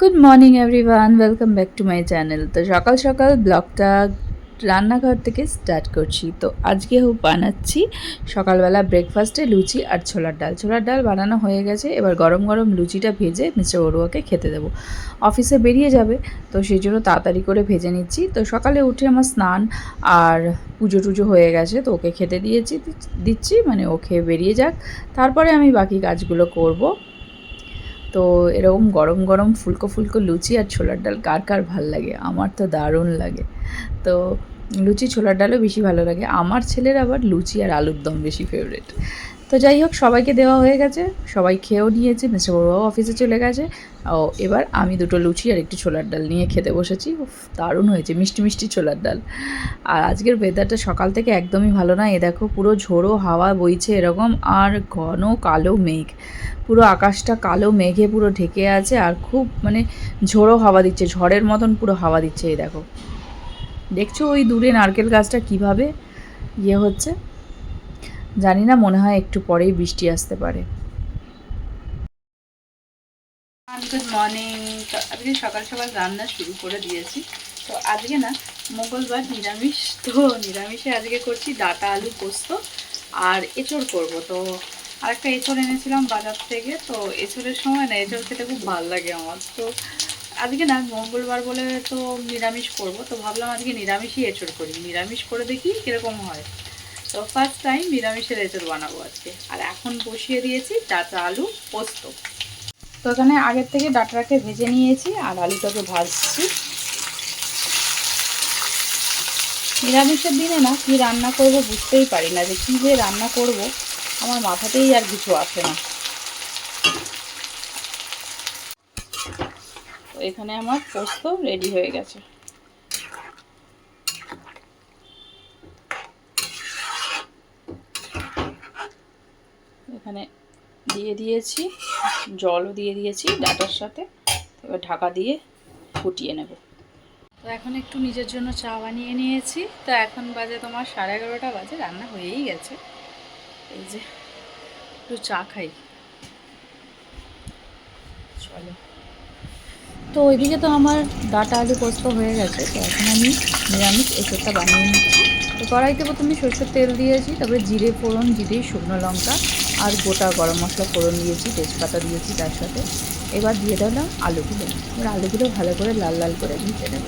Good morning everyone, welcome back to my channel. তো সকাল সকাল ব্লগটা রান্নাঘর থেকে স্টার্ট করছি। তো আজকে বানাচ্ছি সকালবেলা ব্রেকফাস্টে লুচি আর ছোলার ডাল। ছোলার ডাল বানানো হয়ে গেছে, এবার গরম গরম লুচিটা ভেজে মিস্টার বড়ুয়াকে খেতে দেবো। অফিসে বেরিয়ে যাবে, তো সেই জন্য তাড়াতাড়ি করে ভেজে নিচ্ছি। তো সকালে উঠে আমার স্নান আর পুজো টুজো হয়ে গেছে, তো ওকে খেতে দিচ্ছি, মানে ও খেয়ে বেরিয়ে যাক, তারপরে আমি বাকি কাজগুলো করবো। তো এরকম গরম গরম ফুলকো ফুলকো লুচি আর ছোলার ডাল কার কার ভাল লাগে? আমার তো দারুণ লাগে। তো লুচি ছোলার ডালও বেশি ভালো লাগে। আমার ছেলের আবার লুচি আর আলুর দম বেশি ফেভারিট। তো যাই হোক, সবাইকে দেওয়া হয়ে গেছে, সবাই খেয়েও নিয়েছে, মিস্টার বড়ুবাবু অফিসে চলে গেছে। ও এবার আমি দুটো লুচি আর একটু ছোলার ডাল নিয়ে খেতে বসেছি। দারুণ হয়েছে, মিষ্টি মিষ্টি ছোলার ডাল। আর আজকের ওয়েদারটা সকাল থেকে একদমই ভালো না। এ দেখো, পুরো ঝোড়ো হাওয়া বইছে এরকম, আর ঘন কালো মেঘ, পুরো আকাশটা কালো মেঘে পুরো ঢেকে আছে, আর খুব মানে ঝোড়ো হাওয়া দিচ্ছে, ঝড়ের মতন পুরো হাওয়া দিচ্ছে। এই দেখো, দেখছো ওই দূরে নারকেল গাছটা কিভাবে হচ্ছে, জানি না, মনে হয় একটু পরেই বৃষ্টি আসতে পারে। Good morning. তো আজকে সকাল সকাল রান্না শুরু করে দিয়েছি। তো আজকে না মঙ্গলবার, নিরামিষ। তো নিরামিষে আজকে করছি ডাঁটা আলু পোস্ত আর এঁচড় করব। তো আরেকটা এঁচড় এনেছিলাম বাজার থেকে। তো এঁচড়ের সময় না এঁচড় খেতে খুব ভালো লাগে আমার। তো আজকে না মঙ্গলবার বলে তো নিরামিষ করব। তো ভাবলাম আজকে নিরামিষই এঁচড় করি, নিরামিষ করে দেখি কীরকম হয়। তো ফার্স্ট টাইম নিরামিষের এঁচড় বানাবো আজকে। আর এখন বসিয়ে দিয়েছি ডাঁটা আলু পোস্ত। তো এখানে আগের থেকে ডাঁটাটাকে ভেজে নিয়েছি আর আলুটাকে ভাজছি। নিরামিষের দিনে না কী রান্না করব বুঝতেই পারি না, যে কী যে রান্না করব আমার মাথাতেই আর কিছু আসে না। তো এখানে আমার পোস্ত রেডি হয়ে গেছে। এখানে দিয়ে দিয়েছি, জলও দিয়ে দিয়েছি ডাঁটার সাথে। এবার ঢাকা দিয়ে ফুটিয়ে নেব। তো এখন একটু নিজের জন্য চা বানিয়ে নিয়েছি। তো এখন বাজে তোমার 11:30 বাজে, রান্না হয়েই গেছে। এই যে একটু চা খাই, চলো। তো ওইদিকে তো আমার ডাঁটা আলু পোস্ত হয়ে গেছে। তো এখন আমি নিরামিষ এঁচড়টা বানিয়ে নিচ্ছি। তো কড়াইতে প্রথমে সরষের তেল দিয়েছি, তারপরে জিরে ফোড়ন, জিরে, শুকনো লঙ্কা আর গোটা গরম মশলা ফোড়ন দিয়েছি, তেজপাতা দিয়েছি তার সাথে। এবার দিয়ে দিলাম আলুগুলো। এবার আলুগুলো ভালো করে লাল লাল করে ভেজে নেব।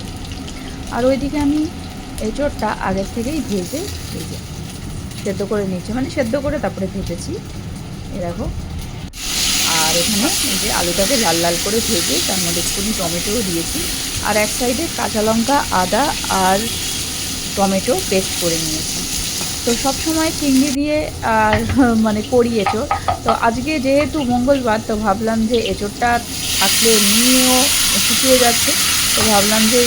আর ওইদিকে আমি এঁচড়টা আগের থেকেই ভেজে সেদ্ধ করে নিয়েছি, মানে সেদ্ধ করে তারপরে ভেজেছি। এ দেখো। আর এখানে এই যে আলুটাকে লাল লাল করে ভেজে তার মধ্যে একটুখানি টমেটোও দিয়েছি। আর এক সাইডে কাঁচা লঙ্কা, আদা আর টমেটো পেস্ট করে নিয়েছি। তো সব সময় চিংড়ি দিয়ে আর মানে করি এঁচড়। তো আজকে যেহেতু মঙ্গলবার, তো ভাবলাম যে এঁচড়টা থাকলে এমনিও শুকিয়ে যাচ্ছে, তো ভাবলাম যে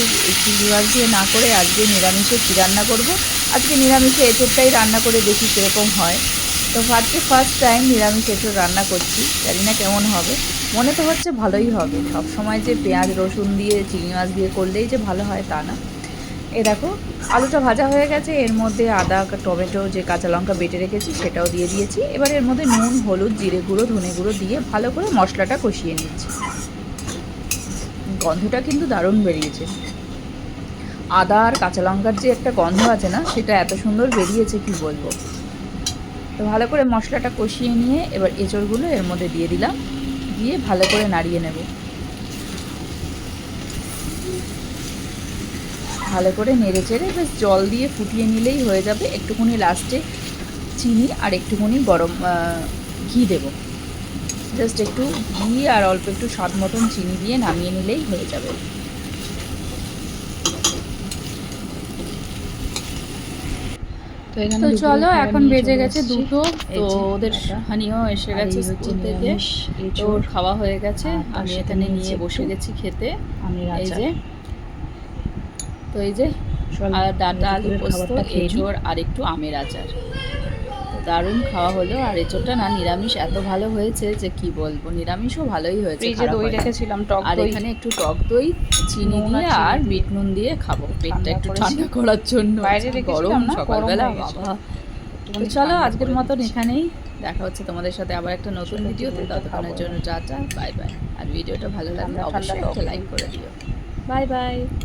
চিংড়ি মাছ দিয়ে না করে আজকে নিরামিষে কী রান্না করব। আজকে নিরামিষে এঁচড়টাই রান্না করে দেখি কীরকম হয়। তো ফার্স্ট টাইম নিরামিষ এঁচড় রান্না করছি, জানি না কেমন হবে। মনে তো হচ্ছে ভালোই হবে। সব সময় যে পেঁয়াজ রসুন দিয়ে চিংড়ি মাছ দিয়ে করলেই যে ভালো হয় তা না। এ দেখো, আলুটা ভাজা হয়ে গেছে। এর মধ্যে আদা, টমেটো, যে কাঁচা লঙ্কা বেটে রেখেছি সেটাও দিয়ে দিয়েছি। এবার এর মধ্যে নুন, হলুদ, জিরে গুঁড়ো, ধনে গুঁড়ো দিয়ে ভালো করে মশলাটা কষিয়ে নিচ্ছি। গন্ধটা কিন্তু দারুণ বেরিয়েছে। আদা আর কাঁচা লঙ্কার যে একটা গন্ধ আছে না, সেটা এত সুন্দর বেরিয়েছে কি বলবো। তো ভালো করে মশলাটা কষিয়ে নিয়ে এবার এঁচড়গুলো এর মধ্যে দিয়ে দিলাম, দিয়ে ভালো করে নাড়িয়ে নেব। ভালো করে নেড়ে চেড়ে বেশ জল দিয়ে ফুটিয়ে নিলেই হয়ে যাবে। একটুখানি লাস্টে চিনি আর একটুখানি গরম ঘি দেব। জাস্ট একটু ঘি আর অল্প একটু স্বাদ মতন চিনি দিয়ে নামিয়ে নিলেই হয়ে যাবে। তো চলো, এখন বেজে গেছে 2টো। তো ওদের হানিও এসে গেছে স্কুল থেকে, তো ওর খাওয়া হয়ে গেছে। আমি এখানে নিয়ে বসে গেছি খেতে। এই যে, তো এই যে আর ডাঁটা আলু পোস্ত, এঁচড় আর একটু আমের আচার। দারুণ খাওয়া হলো। আর এঁচড়টা না নিরামিষ এত ভালো হয়েছে যে কি বলবো, নিরামিষও ভালোই হয়েছে। ফ্রিজে দই রেখেছিলাম, টক দই। আর এখানে একটু টক দই, চিনি দিয়ে আর বিট নুন দিয়ে খাবো, পেটটা একটু ঠান্ডা করার জন্য। বাইরে গরম সকালবেলা, বাবা। তো চলো আজকের মতন এখানেই দেখা হচ্ছে তোমাদের সাথে আবার একটা নতুন ভিডিওতে। ততক্ষণের জন্য টাটা, বাই বাই। আর ভিডিওটা ভালো লাগলে ঠান্ডা ঠান্ডা অবশ্যই টক একটা লাইক দই। করে দিও। Bye bye.